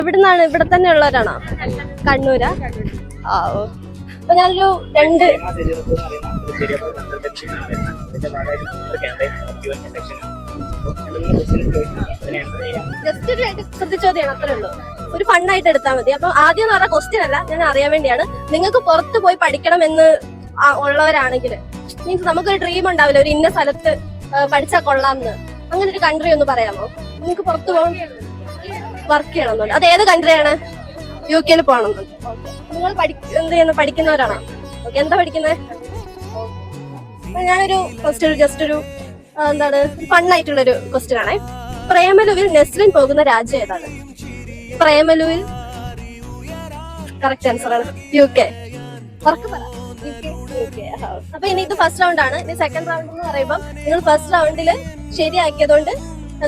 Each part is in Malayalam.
ഇവിടുന്നാണ്, ഇവിടെ തന്നെ ഉള്ളവരാണോ? കണ്ണൂരാ? ആ ഓ. അപ്പൊ ഞാനൊരു രണ്ട് ജസ്റ്റ് ഒരു രണ്ട് ചോദ്യമാണ്, അത്രേ ഉള്ളൂ. ഒരു ഫണ്ണായിട്ട് എടുത്താൽ മതി. അപ്പൊ ആദ്യം എന്ന് പറഞ്ഞ ക്വസ്റ്റ്യൻ അല്ല, ഞാൻ അറിയാൻ വേണ്ടിയാണ്. നിങ്ങൾക്ക് പുറത്ത് പോയി പഠിക്കണം എന്ന് ഉള്ളവരാണെങ്കിൽ, മീൻസ് നമുക്കൊരു ഡ്രീം ഉണ്ടാവില്ല, ഒരു ഇന്ന സ്ഥലത്ത് പഠിച്ചാൽ കൊള്ളാമെന്ന്. അങ്ങനെ ഒരു കൺട്രി ഒന്ന് പറയാമോ? നിങ്ങൾക്ക് പുറത്ത് പോകാൻ വർക്ക് ചെയ്യണമെന്നുണ്ട്. അത് ഏത് കൺട്രിയാണ്? UK പോകണമെന്നുണ്ട്. നിങ്ങൾ എന്ത് ചെയ്യുന്നു? പഠിക്കുന്നവരാണോ? ഓക്കെ, എന്താ പഠിക്കുന്നത്? ഞാനൊരു ഫസ്റ്റ് ജസ്റ്റ് ഒരു എന്താണ് ഫണ്ണായിട്ടുള്ളൊരു ക്വസ്റ്റ്യൻ ആണേ. പ്രേമലുവിൽ നെസ്ലിൻ പോകുന്ന രാജ്യം ഏതാണ്? പ്രേമലുവിൽ കറക്റ്റ് ആൻസർ ആണ് UK. അപ്പൊ ഇനി ഇത് ഫസ്റ്റ് റൗണ്ട് ആണ്. ഇനി സെക്കൻഡ് റൗണ്ട് എന്ന് പറയുമ്പോൾ നിങ്ങൾ ഫസ്റ്റ് റൗണ്ടില് ശരിയാക്കിയതുകൊണ്ട്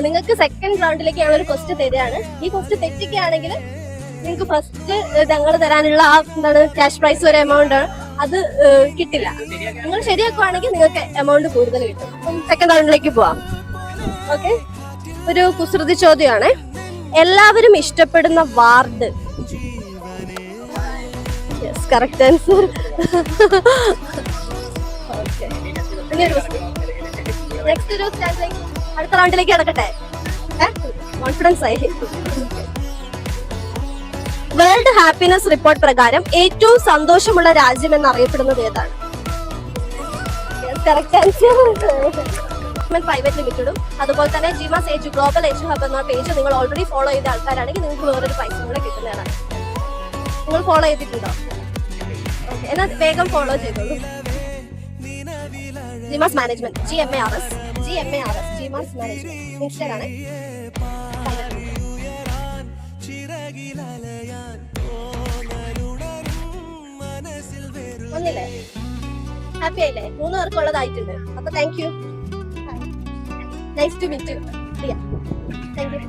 നിങ്ങൾക്ക് സെക്കൻഡ് റൗണ്ടിലേക്ക് ഒരു ക്വസ്റ്റ്യൻ തരികയാണ്. ഈ ക്വസ്റ്റ്യൻ തെറ്റിക്കുകയാണെങ്കിൽ നിങ്ങൾക്ക് ഫസ്റ്റ് ഞങ്ങൾ തരാനുള്ള ആ എന്താണ് ക്യാഷ് പ്രൈസ് ഒരു എമൗണ്ട് ആണ്, അത് കിട്ടില്ല. നിങ്ങൾ ശരിയാക്കുവാണെങ്കിൽ നിങ്ങൾക്ക് എമൗണ്ട് കൂടുതൽ കിട്ടും. അപ്പം സെക്കൻഡ് റൗണ്ടിലേക്ക് പോവാം. ഓക്കെ, ഒരു കുസൃതി ചോദ്യമാണ്. എല്ലാവരും ഇഷ്ടപ്പെടുന്ന ward. Yes, correct answer. Okay, next ഒരു അടുത്ത റൗണ്ടിലേക്ക് കിടക്കട്ടെ. കോൺഫിഡൻസ് ആയി. വേൾഡ് ഹാപ്പിനെസ് റിപ്പോർട്ട് പ്രകാരം ഏറ്റവും സന്തോഷമുള്ള രാജ്യം എന്നറിയപ്പെടുന്നത് ഏതാണ്? Correct answer. പ്രൈവറ്റ് ലിമിറ്റഡും അതുപോലെ തന്നെ ജിമാസ് ഏജ് ഗ്ലോബൽ ഏജ് ഹബ് എന്ന പേജ് നിങ്ങൾ ഓൾറെഡി ഫോളോ ചെയ്ത ആൾക്കാരാണെങ്കിൽ നിങ്ങൾക്ക് വേറൊരു പൈസ കൂടെ കിട്ടുന്നതാണ്. നിങ്ങൾ ഫോളോ ചെയ്തിട്ടുണ്ടോ? ഓക്കെ, എന്നാൽ വേഗം ഫോളോ ചെയ്തോളൂ. GMARS management, GMARS GMARS management ഇൻസ്റ്റയിലാണ്. ഒന്നില്ലേ? ഹാപ്പി ആയില്ലേ? 3 പേർക്കുള്ളതായിട്ടുണ്ട്. അപ്പൊ thank you. Nice to meet you. Thank U.